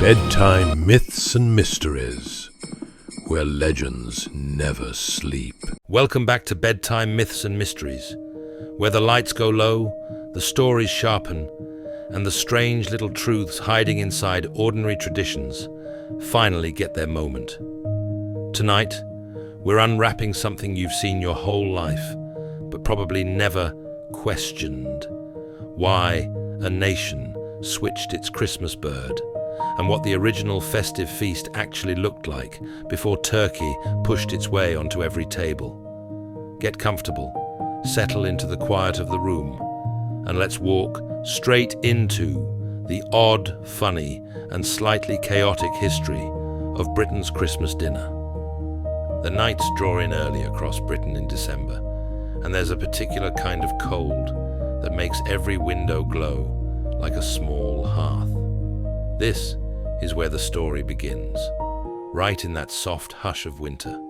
Bedtime myths and mysteries, where legends never sleep. Welcome back to Bedtime Myths and Mysteries, where the lights go low, the stories sharpen, and the strange little truths hiding inside ordinary traditions finally get their moment. Tonight, we're unwrapping something you've seen your whole life, but probably never questioned. Why a nation switched its Christmas bird, and what the original festive feast actually looked like before turkey pushed its way onto every table. Get comfortable, settle into the quiet of the room, and let's walk straight into the odd, funny, and slightly chaotic history of Britain's Christmas dinner. The nights draw in early across Britain in December, and there's a particular kind of cold that makes every window glow like a small hearth. This is where the story begins, right in that soft hush of winter.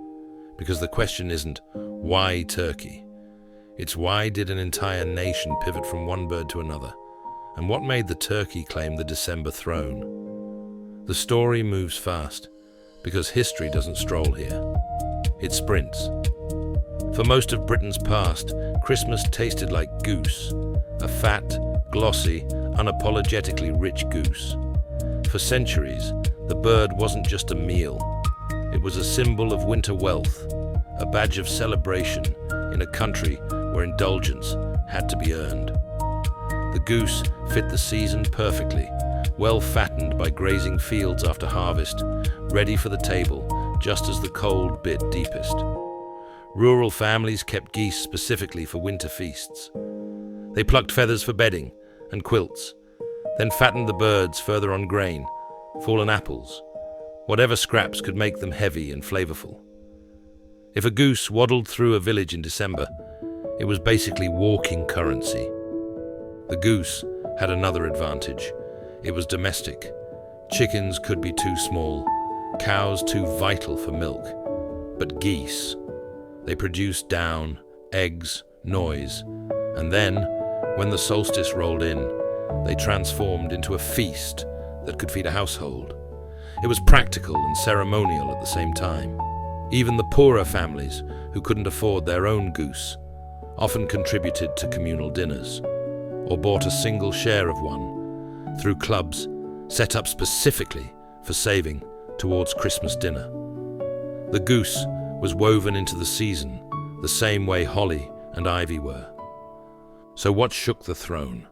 Because the question isn't, why turkey? It's why did an entire nation pivot from one bird to another? And what made the turkey claim the December throne? The story moves fast, because history doesn't stroll here. It sprints. For most of Britain's past, Christmas tasted like goose, a fat, glossy, unapologetically rich goose. For centuries, the bird wasn't just a meal. It was a symbol of winter wealth, a badge of celebration in a country where indulgence had to be earned. The goose fit the season perfectly, well fattened by grazing fields after harvest, ready for the table just as the cold bit deepest. Rural families kept geese specifically for winter feasts. They plucked feathers for bedding and quilts, then fattened the birds further on grain, fallen apples, whatever scraps could make them heavy and flavorful. If a goose waddled through a village in December, it was basically walking currency. The goose had another advantage. It was domestic. Chickens could be too small, cows too vital for milk. But geese, they produced down, eggs, noise, and then, when the solstice rolled in, they transformed into a feast that could feed a household. It was practical and ceremonial at the same time. Even the poorer families, who couldn't afford their own goose, often contributed to communal dinners, or bought a single share of one through clubs set up specifically for saving towards Christmas dinner. The goose was woven into the season the same way holly and ivy were. So what shook the throne?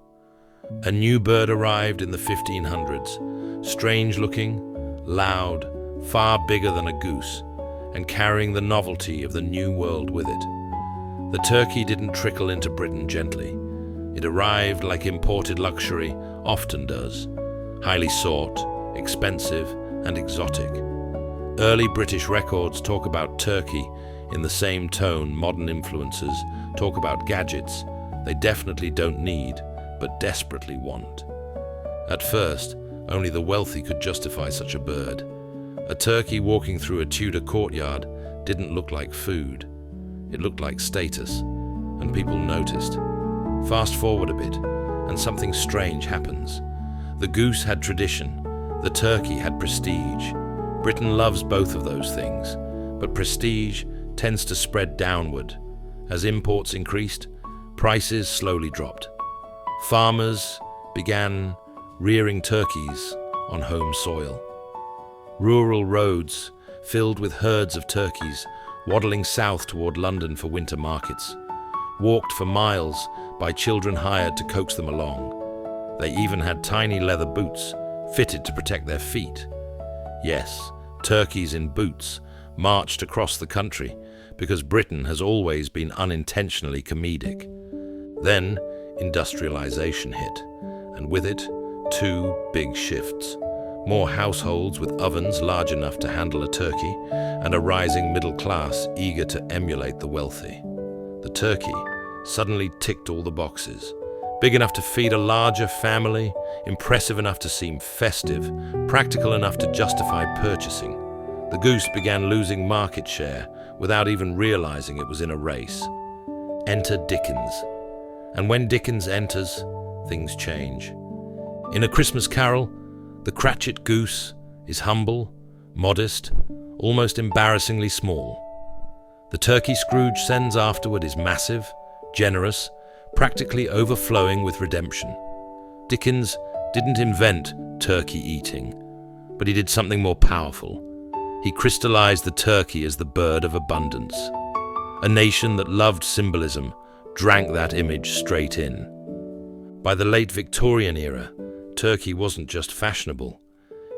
A new bird arrived in the 1500s, strange-looking, loud, far bigger than a goose, and carrying the novelty of the New World with it. The turkey didn't trickle into Britain gently. It arrived like imported luxury often does, highly sought, expensive, and exotic. Early British records talk about turkey in the same tone modern influencers talk about gadgets they definitely don't need, but desperately want. At first, only the wealthy could justify such a bird. A turkey walking through a Tudor courtyard didn't look like food. It looked like status, and people noticed. Fast forward a bit, and something strange happens. The goose had tradition, the turkey had prestige. Britain loves both of those things, but prestige tends to spread downward. As imports increased, prices slowly dropped. Farmers began rearing turkeys on home soil. Rural roads filled with herds of turkeys waddling south toward London for winter markets, walked for miles by children hired to coax them along. They even had tiny leather boots fitted to protect their feet. Yes, turkeys in boots marched across the country because Britain has always been unintentionally comedic. Then industrialisation hit, and with it, two big shifts. More households with ovens large enough to handle a turkey, and a rising middle class eager to emulate the wealthy. The turkey suddenly ticked all the boxes. Big enough to feed a larger family, impressive enough to seem festive, practical enough to justify purchasing. The goose began losing market share without even realizing it was in a race. Enter Dickens, And when Dickens enters, things change. In A Christmas Carol, the Cratchit goose is humble, modest, almost embarrassingly small. The turkey Scrooge sends afterward is massive, generous, practically overflowing with redemption. Dickens didn't invent turkey eating, but he did something more powerful. He crystallized the turkey as the bird of abundance. A nation that loved symbolism drank that image straight in. By the late Victorian era, turkey wasn't just fashionable.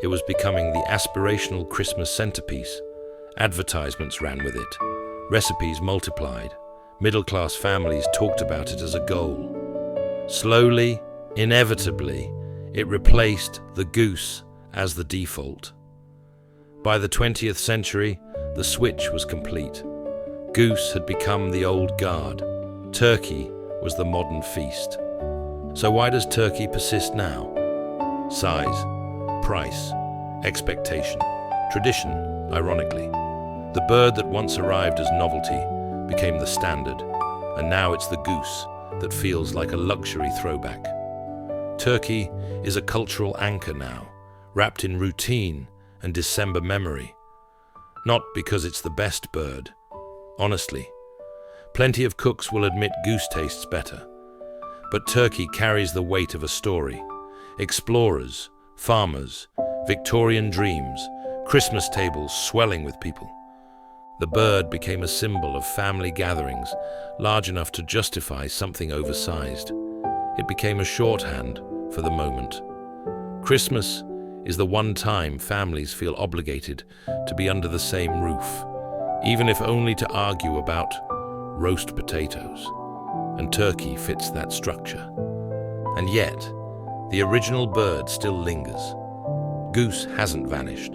It was becoming the aspirational Christmas centerpiece. Advertisements ran with it. Recipes multiplied. Middle-class families talked about it as a goal. Slowly, inevitably, it replaced the goose as the default. By the 20th century, the switch was complete. Goose had become the old guard. Turkey was the modern feast. So why does turkey persist now? Size, price, expectation, tradition, ironically. The bird that once arrived as novelty became the standard, and now it's the goose that feels like a luxury throwback. Turkey is a cultural anchor now, wrapped in routine and December memory. Not because it's the best bird. Honestly, plenty of cooks will admit goose tastes better. But turkey carries the weight of a story. Explorers, farmers, Victorian dreams, Christmas tables swelling with people. The bird became a symbol of family gatherings, large enough to justify something oversized. It became a shorthand for the moment. Christmas is the one time families feel obligated to be under the same roof, even if only to argue about roast potatoes. And turkey fits that structure. And yet, the original bird still lingers. Goose hasn't vanished.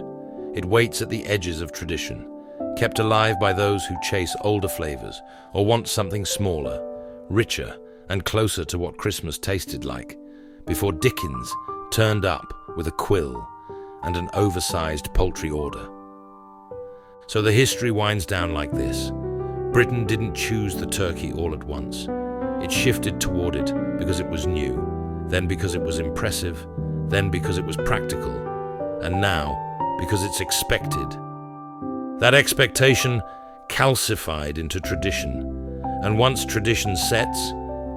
It waits at the edges of tradition, kept alive by those who chase older flavors or want something smaller, richer, and closer to what Christmas tasted like, before Dickens turned up with a quill and an oversized poultry order. So the history winds down like this. Britain didn't choose the turkey all at once. It shifted toward it because it was new, then because it was impressive, then because it was practical, and now because it's expected. That expectation calcified into tradition, and once tradition sets,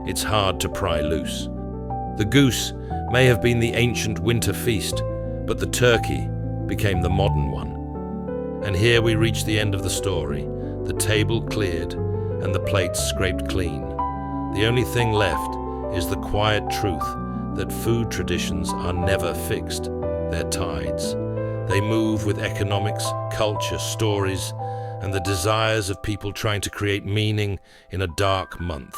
it's hard to pry loose. The goose may have been the ancient winter feast, but the turkey became the modern one. And here we reach the end of the story, the table cleared and the plates scraped clean. The only thing left is the quiet truth that food traditions are never fixed. They're tides. They move with economics, culture, stories, and the desires of people trying to create meaning in a dark month.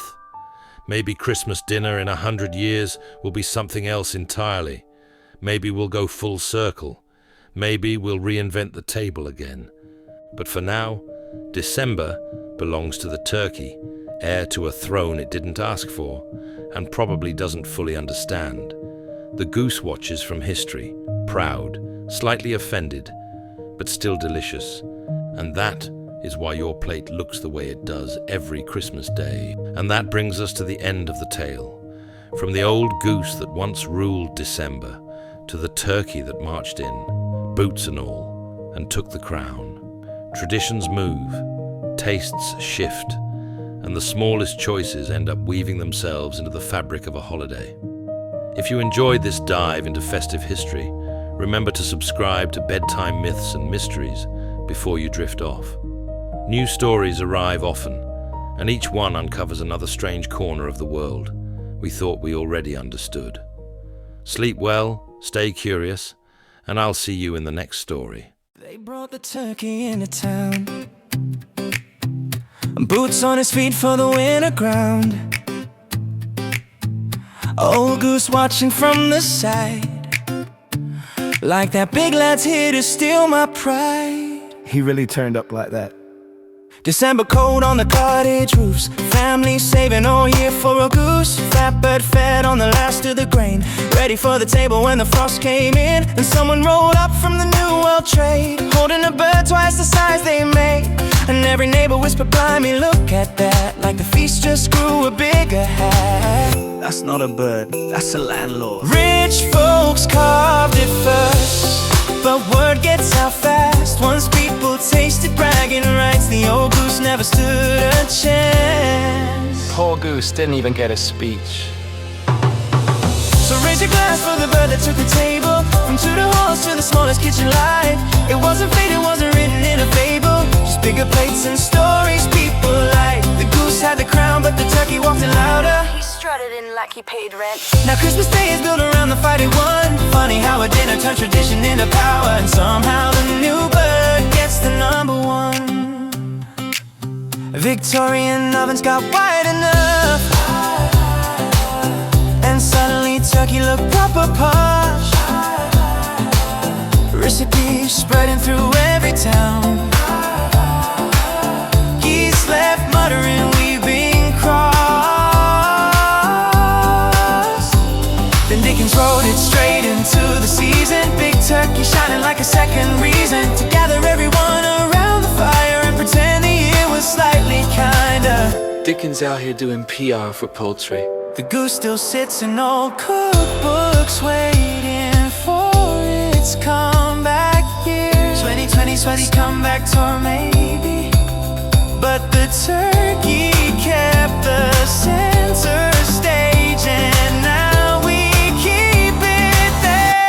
Maybe Christmas dinner in 100 years will be something else entirely. Maybe we'll go full circle. Maybe we'll reinvent the table again. But for now, December belongs to the turkey, heir to a throne it didn't ask for, and probably doesn't fully understand. The goose watches from history, proud, slightly offended, but still delicious. And that is why your plate looks the way it does every Christmas day. And that brings us to the end of the tale. From the old goose that once ruled December, to the turkey that marched in, boots and all, and took the crown. Traditions move, tastes shift, and the smallest choices end up weaving themselves into the fabric of a holiday. If you enjoyed this dive into festive history, remember to subscribe to Bedtime Myths and Mysteries before you drift off. New stories arrive often, and each one uncovers another strange corner of the world we thought we already understood. Sleep well, stay curious, and I'll see you in the next story. They brought the turkey into town, boots on his feet for the winter ground. Old Goose watching from the side, like that big lad's here to steal my pride. He really turned up like that. December cold on the cottage roofs, family saving all year for a goose. Fat bird fed on the last of the grain, ready for the table when the frost came in. And someone rolled up from the New World Trade, holding a bird twice the size they made. And every neighbor whispered, "Blimey, look at that," like the feast just grew a bigger hat. That's not a bird, that's a landlord. Rich folks carved it first, but word gets out fast. Once people tasted bragging rights, the old goose never stood a chance. Poor Goose didn't even get a speech. So raise your glass for the bird that took the table, from Tudor halls to the smallest kitchen light. It wasn't fate, it wasn't written in a fable, just bigger plates and stories people like. The goose had the crown, but the turkey walked in louder. He strutted in like he paid rent. Now Christmas Day is built around the fight it won. Funny how a dinner turned tradition into power, and somehow the new bird gets the #1. Victorian ovens got wide enough, and suddenly turkey looked proper posh. Recipes spreading through every town. He's left muttering, "We've been crossed." Then Dickens wrote it straight into the season. Big turkey shining like a second reason to gather everyone around the fire and pretend the year was slightly kinder. Dickens out here doing PR for poultry. The goose still sits in old cookbooks, waiting for its comeback year. 2020 sweaty comeback tour maybe, but the turkey kept the center stage, and now we keep it there.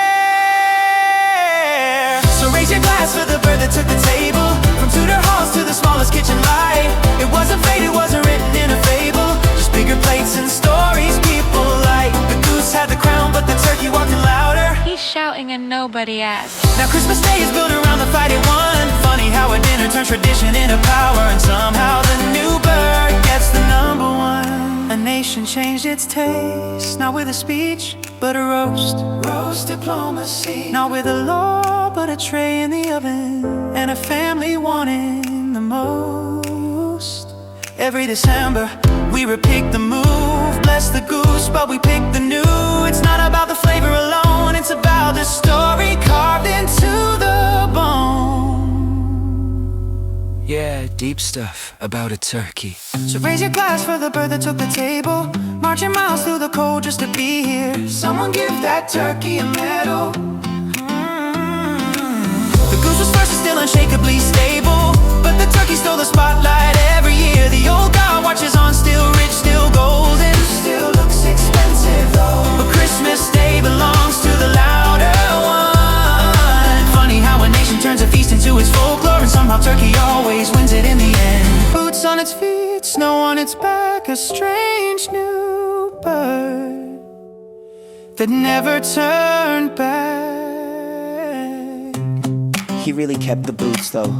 So raise your glass for the bird that took the table, from Tudor halls to the smallest kitchen light. It wasn't fate, it wasn't written in a fable, just bigger plates and stories people like. The goose had the crown, but the turkey walked in louder. He's shouting and nobody asked. Now Christmas Day is built around the fight it won. Funny how a dinner turned tradition into power, and somehow the new bird gets the #1. A nation changed its taste, not with a speech, but a roast. Roast diplomacy, not with a law, but a tray in the oven, and a family wanting the most. Every December we repick the move, bless the goose, but we pick the new. It's not about the flavor alone, it's about the story carved into the bone. Yeah, deep stuff about a turkey. So raise your glass for the bird that took the table, marching miles through the cold just to be here. Someone give that turkey a medal. The goose was first and still unshakably stable, but the turkey stole the spotlight every year. The old god watches on, still rich, still golden, still looks expensive though. But Christmas Day belongs to the louder one. Funny how a nation turns a feast into its folklore, and somehow turkey always wins it in the end. Boots on its feet, snow on its back, a strange new bird that never turned back. He really kept the boots though.